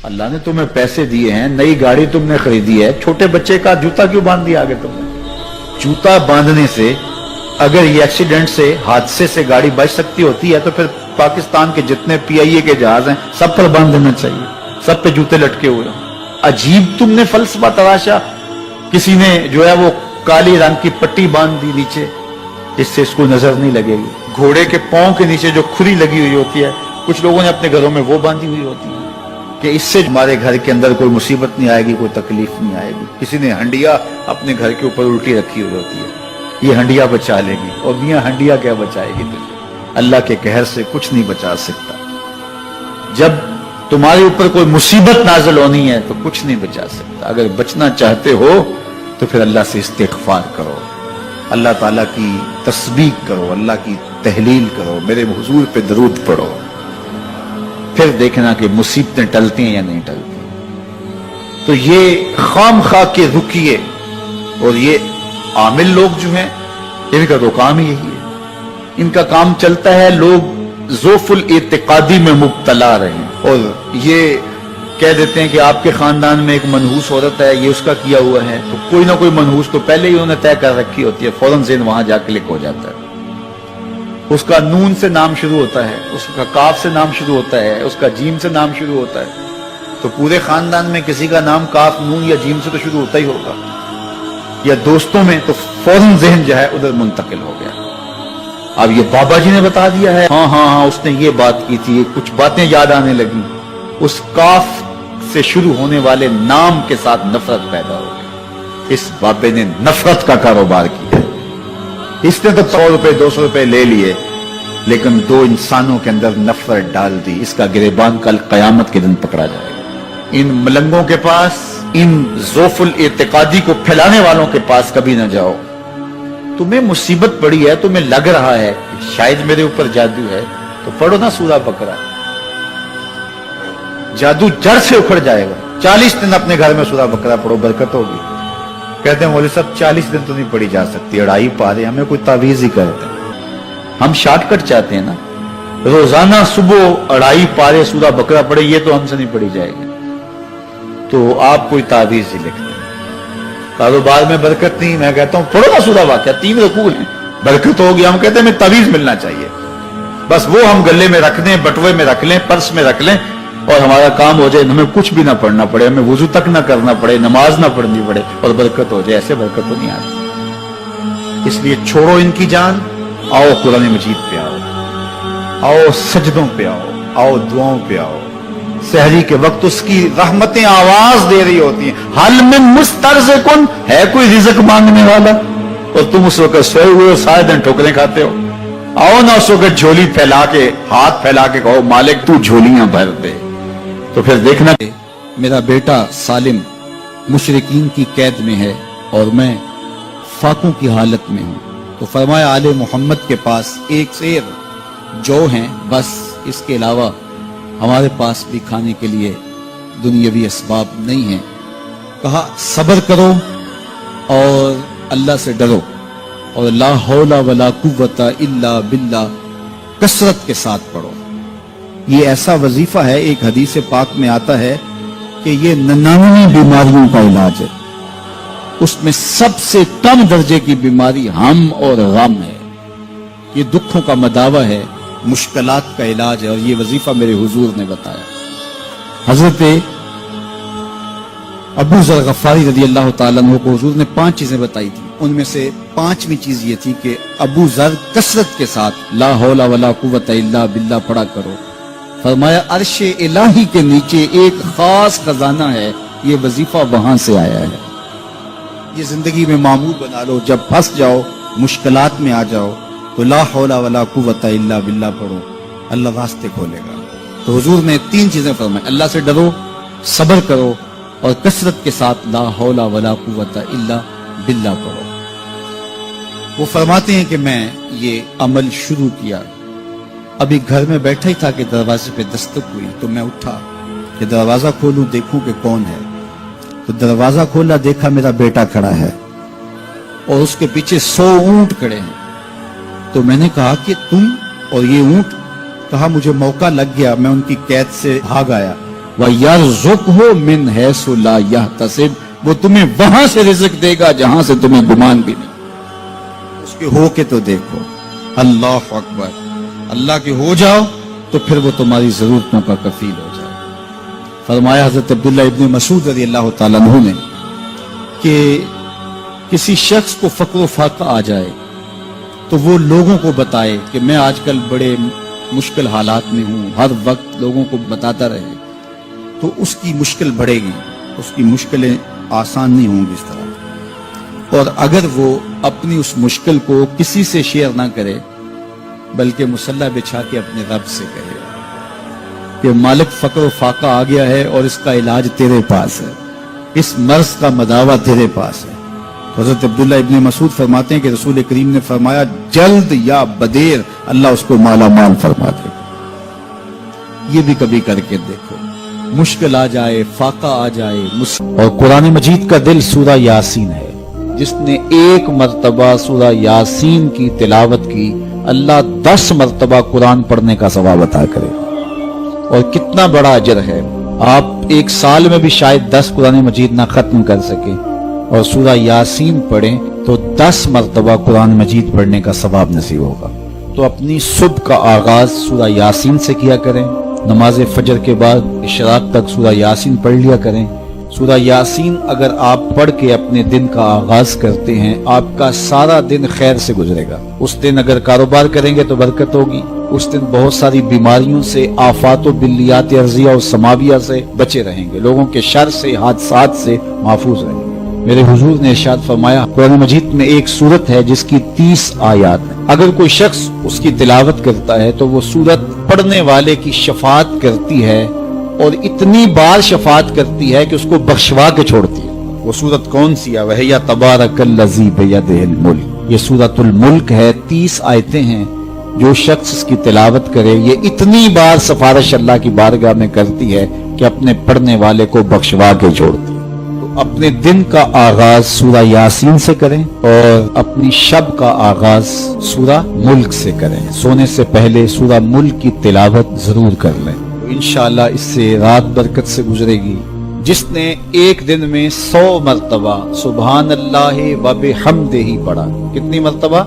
اللہ نے تمہیں پیسے دیے ہیں, نئی گاڑی تم نے خریدی ہے, چھوٹے بچے کا جوتا کیوں باندھ دیا آگے تم نے؟ جوتا باندھنے سے اگر یہ ایکسیڈنٹ سے, حادثے سے گاڑی بچ سکتی ہوتی ہے تو پھر پاکستان کے جتنے پی آئی اے کے جہاز ہیں سب پر باندھ دینا چاہیے, سب پہ جوتے لٹکے ہوئے. عجیب تم نے فلسفہ تراشا. کسی نے جو ہے وہ کالی رنگ کی پٹی باندھ دی نیچے, اس سے اس کو نظر نہیں لگے گی. گھوڑے کے پاؤں کے نیچے جو کھری لگی ہوئی ہوتی ہے, کچھ لوگوں نے اپنے گھروں میں وہ باندھی ہوئی ہوتی ہے کہ اس سے ہمارے گھر کے اندر کوئی مصیبت نہیں آئے گی, کوئی تکلیف نہیں آئے گی. کسی نے ہنڈیا اپنے گھر کے اوپر الٹی رکھی ہوئی ہوتی ہے, یہ ہنڈیا بچا لے گی. اور میاں ہنڈیا کیا بچائے گی تجھے؟ اللہ کے قہر سے کچھ نہیں بچا سکتا. جب تمہارے اوپر کوئی مصیبت نازل ہونی ہے تو کچھ نہیں بچا سکتا. اگر بچنا چاہتے ہو تو پھر اللہ سے استغفار کرو, اللہ تعالیٰ کی تسبیح کرو, اللہ کی تحلیل کرو, میرے حضور پہ درود پڑھو, پھر دیکھنا کہ مصیبتیں ٹلتی ہیں یا نہیں ٹلتی. تو یہ خام خواہ کے رکیے, اور یہ عامل لوگ جو ہیں ان کا تو کام ہی یہی ہے. ان کا کام چلتا ہے لوگ ذوف الاعتقادی میں مبتلا رہے ہیں, اور یہ کہہ دیتے ہیں کہ آپ کے خاندان میں ایک منحوس عورت ہے, یہ اس کا کیا ہوا ہے, تو کوئی نہ کوئی منحوس تو پہلے ہی انہوں نے طے کر رکھی ہوتی ہے, فوراً ذہن وہاں جا کلک ہو جاتا ہے. اس کا نون سے نام شروع ہوتا ہے, اس کا کاف سے نام شروع ہوتا ہے, اس کا جیم سے نام شروع ہوتا ہے, تو پورے خاندان میں کسی کا نام کاف, نون یا جیم سے تو شروع ہوتا ہی ہوگا, یا دوستوں میں, تو فوراً ذہن جو ہے ادھر منتقل ہو گیا. اب یہ بابا جی نے بتا دیا ہے, ہاں ہاں ہاں اس نے یہ بات کی تھی, کچھ باتیں یاد آنے لگی. اس کاف سے شروع ہونے والے نام کے ساتھ نفرت پیدا ہو گئی. اس بابے نے نفرت کا کاروبار کیا. اس نے تو 100 روپے 200 روپے لے لیے, لیکن دو انسانوں کے اندر نفرت ڈال دی. اس کا گریبان کل قیامت کے دن پکڑا جائے گا. ان ملنگوں کے پاس, ان ذوف الاعتقادی کو پھیلانے والوں کے پاس کبھی نہ جاؤ. تمہیں مصیبت پڑی ہے, تمہیں لگ رہا ہے کہ شاید میرے اوپر جادو ہے, تو پڑھو نا سورہ بقرہ, جادو جڑ سے اکھڑ جائے گا. 40 دن اپنے گھر میں سورہ بقرہ پڑھو, برکت ہوگی. کہتے ہیں مولوی صاحب 40 دن تو نہیں پڑھی جا سکتی, 2.5 پارے, ہمیں کوئی تعویذ ہی کرتے ہیں. ہم شارٹ کٹ چاہتے ہیں نا, روزانہ صبح 2.5 پارے سورہ بقرہ پڑھے, یہ تو ہم سے نہیں پڑھی جائے گی. تو آپ کوئی تعویذ ہی لکھتے ہیں. کاروبار میں برکت نہیں, میں کہتا ہوں پڑھو نا سورہ واقعہ, 3 رکوع ہیں, برکت ہوگی. ہم کہتے ہیں ہمیں تعویذ ملنا چاہیے, بس وہ ہم گلے میں رکھ دیں, بٹوے میں رکھ لیں, پرس میں رکھ لیں, اور ہمارا کام ہو جائے, ہمیں کچھ بھی نہ پڑھنا پڑے, ہمیں وضو تک نہ کرنا پڑے, نماز نہ پڑھنی پڑے, اور برکت ہو جائے. ایسے برکت تو نہیں آتی. اس لیے چھوڑو ان کی جان, آؤ قرآن مجید پہ آؤ, آؤ سجدوں پہ آؤ, آؤ دعاؤں پہ آؤ. سحری کے وقت اس کی رحمتیں آواز دے رہی ہوتی ہیں, حل من مسترزقن, ہے کوئی رزق مانگنے والا, اور تم اس وقت سوئے ہوئے ہو, سارے دن ٹھوکریں کھاتے ہو. آؤ نا اس وقت جھولی پھیلا کے, ہاتھ پھیلا کے کہو مالک تو جھولیاں بھر دے. تو پھر دیکھنا, میرا بیٹا سالم مشرکین کی قید میں ہے اور میں فاقوں کی حالت میں ہوں. تو فرمایا آل محمد کے پاس ایک سیر جو ہیں, بس اس کے علاوہ ہمارے پاس بھی کھانے کے لیے دنیاوی اسباب نہیں ہیں. کہا صبر کرو اور اللہ سے ڈرو, اور لا حول ولا قوت الا باللہ کثرت کے ساتھ پڑھو. یہ ایسا وظیفہ ہے, ایک حدیث پاک میں آتا ہے کہ یہ 99 بیماریوں کا علاج ہے. اس میں سب سے کم درجے کی بیماری ہم اور غم ہے. یہ دکھوں کا مداوع ہے, مشکلات کا علاج ہے, اور یہ وظیفہ میرے حضور نے بتایا. حضرت ابو ذر غفاری رضی اللہ تعالیٰ عنہ کو حضور نے 5 چیزیں بتائی تھی. ان میں سے 5ویں چیز یہ تھی کہ ابو ذر کثرت کے ساتھ لا حول ولا قوت الا باللہ پڑھا کرو. فرمایا عرش الہی کے نیچے ایک خاص خزانہ ہے, یہ وظیفہ وہاں سے آیا ہے. یہ زندگی میں معمول بنا لو, جب پھنس جاؤ, مشکلات میں آ جاؤ, تو لا حول ولا قوت الا باللہ پڑھو, اللہ راستے کھولے گا. تو حضور نے 3 چیزیں فرمائی, اللہ سے ڈرو, صبر کرو, اور کثرت کے ساتھ لا حول ولا قوت الا باللہ پڑھو. وہ فرماتے ہیں کہ میں یہ عمل شروع کیا, ابھی گھر میں بیٹھا ہی تھا کہ دروازے پہ دستک ہوئی, تو میں اٹھا کہ دروازہ کھولوں دیکھوں کہ کون ہے. تو دروازہ کھولا, دیکھا میرا بیٹا کھڑا ہے اور اس کے پیچھے 100 اونٹ کھڑے ہیں. تو میں نے کہا کہ تم اور یہ اونٹ؟ کہا مجھے موقع لگ گیا, میں ان کی قید سے بھاگ آیا. وَيَرْزُقْهُ مِنْ حَيْثُ لَا يَحْتَسِبُ، وہ تمہیں وہاں سے رزق دے گا جہاں سے تمہیں گمان بھی نہیں۔ اس کے ہو کے تو دیکھو، اللہ اکبر، اللہ کے ہو جاؤ تو پھر وہ تمہاری ضرورتوں کا کفیل ہو جائے۔ فرمایا حضرت عبداللہ ابن مسعود رضی اللہ تعالیٰ عنہ نے کہ کسی شخص کو فقر و فاقہ آ جائے تو وہ لوگوں کو بتائے کہ میں آج کل بڑے مشکل حالات میں ہوں، ہر وقت لوگوں کو بتاتا رہے تو اس کی مشکل بڑھے گی، اس کی مشکلیں آسان نہیں ہوں گی اس طرح۔ اور اگر وہ اپنی اس مشکل کو کسی سے شیئر نہ کرے بلکہ مصلی بچھا کے اپنے رب سے کہے کہ مالک فقر و فاقہ آ گیا ہے اور اس کا علاج تیرے پاس ہے، اس مرض کا مداوع تیرے پاس ہے۔ حضرت عبداللہ ابن مسعود فرماتے ہیں کہ رسول کریم نے فرمایا جلد یا بدیر اللہ اس کو مالا مال فرما دے گا۔ یہ بھی کبھی کر کے دیکھو، مشکل آ جائے، فاقہ آ جائے۔ اور قرآن مجید کا دل سورہ یاسین ہے، جس نے ایک مرتبہ سورہ یاسین کی تلاوت کی اللہ 10 مرتبہ قرآن پڑھنے کا ثواب عطا کرے۔ اور کتنا بڑا اجر ہے، آپ ایک سال میں بھی شاید 10 قرآن مجید نہ ختم کر سکیں، اور سورہ یاسین پڑھیں تو 10 مرتبہ قرآن مجید پڑھنے کا ثواب نصیب ہوگا۔ تو اپنی صبح کا آغاز سورہ یاسین سے کیا کریں، نماز فجر کے بعد اشراق تک سورہ یاسین پڑھ لیا کریں۔ سورہ یاسین اگر آپ پڑھ کے اپنے دن کا آغاز کرتے ہیں، آپ کا سارا دن خیر سے گزرے گا۔ اس دن اگر کاروبار کریں گے تو برکت ہوگی، اس دن بہت ساری بیماریوں سے، آفات و بلیات ارضیہ اور سماویہ سے بچے رہیں گے، لوگوں کے شر سے، حادثات سے محفوظ رہیں گے۔ میرے حضور نے ارشاد فرمایا قرآن مجید میں ایک سورت ہے جس کی 30 آیات ہیں، اگر کوئی شخص اس کی تلاوت کرتا ہے تو وہ سورت پڑھنے والے کی شفاعت کرتی ہے، اور اتنی بار شفاعت کرتی ہے کہ اس کو بخشوا کے چھوڑتی ہے۔ وہ سورت کون سی ہے؟ وَهِيَ تَبَارَكَ الَّذِي بِيَدِهِ الْمُلْكُ، یہ سورۃ الملک ہے، 30 آیتیں ہیں۔ جو شخص اس کی تلاوت کرے یہ اتنی بار سفارش اللہ کی بارگاہ میں کرتی ہے کہ اپنے پڑھنے والے کو بخشوا کے چھوڑتی ہے۔ تو اپنے دن کا آغاز سورہ یاسین سے کریں اور اپنی شب کا آغاز سورہ ملک سے کریں۔ سونے سے پہلے سورہ ملک کی تلاوت ضرور کر لیں، انشاءاللہ اس سے رات برکت سے گزرے گی۔ جس نے ایک دن میں 100 مرتبہ سبحان اللہ و بحمدہ پڑھا، کتنی مرتبہ؟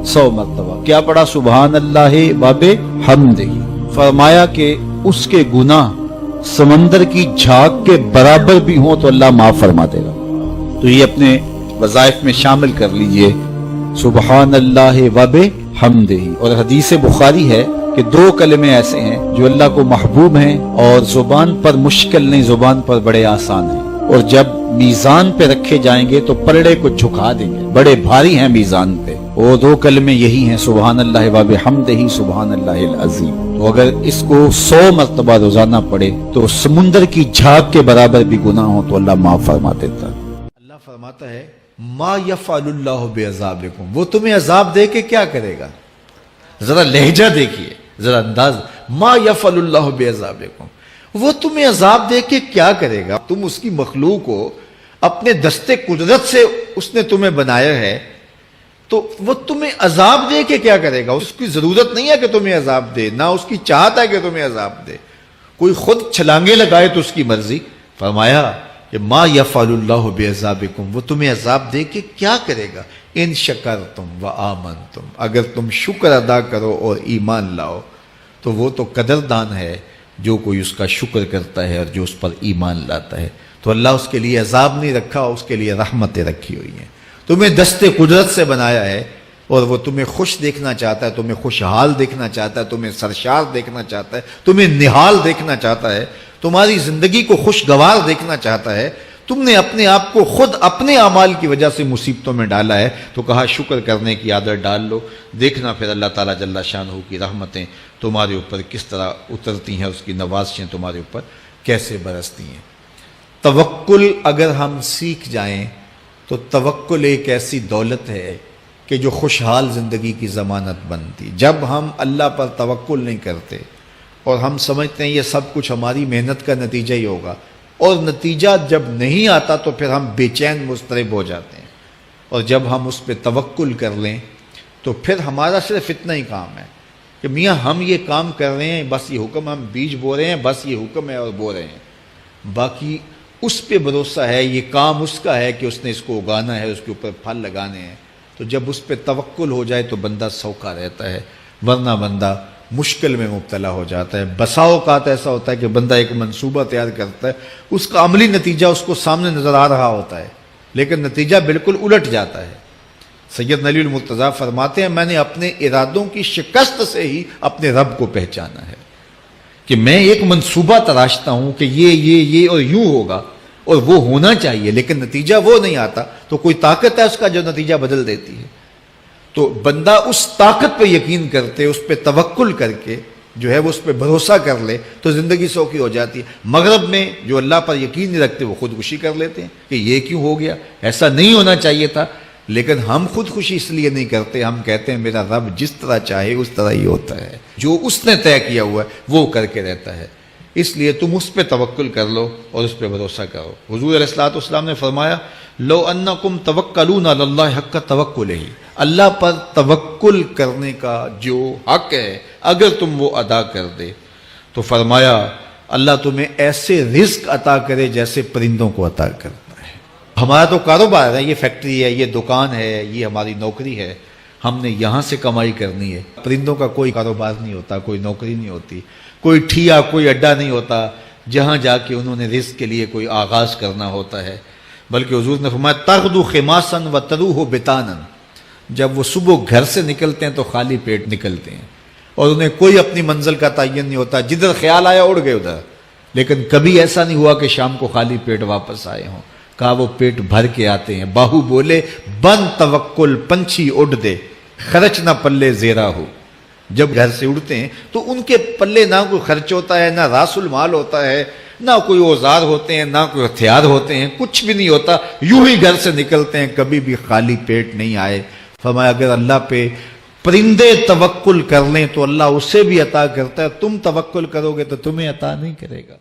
100 مرتبہ کیا پڑھا؟ سبحان اللہ و بحمدہ، فرمایا کہ اس کے گناہ سمندر کی جھاگ کے برابر بھی ہوں تو اللہ معاف فرما دے گا۔ تو یہ اپنے وظائف میں شامل کر لیجئے، سبحان اللہ و بحمدہ۔ اور حدیث بخاری ہے کہ 2 کلمے ایسے ہیں جو اللہ کو محبوب ہیں اور زبان پر مشکل نہیں، زبان پر بڑے آسان ہیں، اور جب میزان پہ رکھے جائیں گے تو پلڑے کو جھکا دیں گے، بڑے بھاری ہیں میزان پہ۔ وہ 2 کلمے یہی ہیں، سبحان اللہ و بحمدہ، سبحان اللہ العظیم۔ تو اگر اس کو 100 مرتبہ روزانہ پڑھے تو سمندر کی جھاگ کے برابر بھی گناہ ہو تو اللہ معاف فرما دیتا ہے۔ اللہ فرماتا ہے ما یفعل اللہ بعذابکم، وہ تمہیں عذاب دے کے کیا کرے گا؟ ذرا لہجہ دیکھیے، ذرا انداز، ما یفعل اللہ بعذابکم، وہ تمہیں عذاب دے کے کیا کرے گا؟ تم اس کی مخلوق ہو، اپنے دستے قدرت سے اس نے تمہیں بنایا ہے، تو وہ تمہیں عذاب دے کے کیا کرے گا؟ اس کی ضرورت نہیں ہے کہ تمہیں عذاب دے، نہ اس کی چاہت ہے کہ تمہیں عذاب دے، کوئی خود چھلانگے لگائے تو اس کی مرضی۔ فرمایا کہ ما یفعل اللہ بعذابکم، وہ تمہیں عذاب دے کے کیا کرے گا؟ ان شکرتم و آمنتم، اگر تم شکر ادا کرو اور ایمان لاؤ تو وہ تو قدردان ہے جو کوئی اس کا شکر کرتا ہے اور جو اس پر ایمان لاتا ہے۔ تو اللہ اس کے لیے عذاب نہیں رکھا، اس کے لیے رحمتیں رکھی ہوئی ہیں۔ تمہیں دستے قدرت سے بنایا ہے اور وہ تمہیں خوش دیکھنا چاہتا ہے، تمہیں خوشحال دیکھنا چاہتا ہے، تمہیں سرشار دیکھنا چاہتا ہے، تمہیں نہال دیکھنا چاہتا ہے، تمہاری زندگی کو خوشگوار دیکھنا چاہتا ہے۔ تم نے اپنے آپ کو خود اپنے اعمال کی وجہ سے مصیبتوں میں ڈالا ہے، تو کہا شکر کرنے کی عادت ڈال لو، دیکھنا پھر اللہ تعالیٰ جل شانہ کی رحمتیں تمہارے اوپر کس طرح اترتی ہیں، اس کی نوازشیں تمہارے اوپر کیسے برستی ہیں۔ توکل اگر ہم سیکھ جائیں تو توکل ایک ایسی دولت ہے کہ جو خوشحال زندگی کی ضمانت بنتی۔ جب ہم اللہ پر توکل نہیں کرتے اور ہم سمجھتے ہیں یہ سب کچھ ہماری محنت کا نتیجہ ہی ہوگا، اور نتیجہ جب نہیں آتا تو پھر ہم بے چین مضطرب ہو جاتے ہیں، اور جب ہم اس پہ توکل کر لیں تو پھر ہمارا صرف اتنا ہی کام ہے کہ میاں ہم یہ کام کر رہے ہیں، بس یہ حکم، ہم بیج بو رہے ہیں، بس یہ حکم ہے اور بو رہے ہیں، باقی اس پہ بھروسہ ہے، یہ کام اس کا ہے کہ اس نے اس کو اگانا ہے، اس کے اوپر پھل لگانے ہیں. تو جب اس پہ توکل ہو جائے تو بندہ سوکھا رہتا ہے، ورنہ بندہ مشکل میں مبتلا ہو جاتا ہے. بسا اوقات ایسا ہوتا ہے کہ بندہ ایک منصوبہ تیار کرتا ہے، اس کا عملی نتیجہ اس کو سامنے نظر آ رہا ہوتا ہے، لیکن نتیجہ بالکل الٹ جاتا ہے. سید علی المرتضیٰ فرماتے ہیں میں نے اپنے ارادوں کی شکست سے ہی اپنے رب کو پہچانا ہے کہ میں ایک منصوبہ تراشتا ہوں کہ یہ اور یوں ہوگا اور وہ ہونا چاہیے، لیکن نتیجہ وہ نہیں آتا، تو کوئی طاقت ہے اس کا جو نتیجہ بدل دیتی ہے. تو بندہ اس طاقت پہ یقین کرتے، اس پہ توکل کر کے جو ہے وہ اس پہ بھروسہ کر لے تو زندگی سوکھی ہو جاتی ہے. مغرب میں جو اللہ پر یقین نہیں رکھتے وہ خودکشی کر لیتے ہیں کہ یہ کیوں ہو گیا، ایسا نہیں ہونا چاہیے تھا. لیکن ہم خودکشی اس لیے نہیں کرتے، ہم کہتے ہیں میرا رب جس طرح چاہے اس طرح ہی ہوتا ہے، جو اس نے طے کیا ہوا ہے وہ کر کے رہتا ہے. اس لیے تم اس پہ توکل کر لو اور اس پہ بھروسہ کرو. حضور علیہ الصلوۃ والسلام نے فرمایا لو انکم توکلون علی اللہ حق توکلہ، اللہ پر توکل کرنے کا جو حق ہے اگر تم وہ ادا کر دے تو فرمایا اللہ تمہیں ایسے رزق عطا کرے جیسے پرندوں کو عطا کرتا ہے. ہمارا تو کاروبار ہے، یہ فیکٹری ہے، یہ دکان ہے، یہ ہماری نوکری ہے، ہم نے یہاں سے کمائی کرنی ہے. پرندوں کا کوئی کاروبار نہیں ہوتا، کوئی نوکری نہیں ہوتی، کوئی ٹھیا، کوئی اڈا نہیں ہوتا جہاں جا کے انہوں نے رزق کے لیے کوئی آغاز کرنا ہوتا ہے. بلکہ حضور نے فرمایا تغدو خماسا وتروح بطانا، جب وہ صبح گھر سے نکلتے ہیں تو خالی پیٹ نکلتے ہیں اور انہیں کوئی اپنی منزل کا تعین نہیں ہوتا، جدھر خیال آیا اڑ گئے ادھر. لیکن کبھی ایسا نہیں ہوا کہ شام کو خالی پیٹ واپس آئے ہوں. کہا وہ پیٹ بھر کے آتے ہیں. باہو بولے بن توکل پنچھی اڑ دے، خرچ نہ پلے زیرا ہو. جب گھر سے اڑتے ہیں تو ان کے پلے نہ کوئی خرچ ہوتا ہے، نہ راس المال ہوتا ہے، نہ کوئی اوزار ہوتے ہیں، نہ کوئی ہتھیار ہوتے ہیں، کچھ بھی نہیں ہوتا، یوں ہی گھر سے نکلتے ہیں، کبھی بھی خالی پیٹ نہیں آئے. فرمایا اگر اللہ پہ پرندے توکل کر لیں تو اللہ اسے بھی عطا کرتا ہے، تم توکل کرو گے تو تمہیں عطا نہیں کرے گا.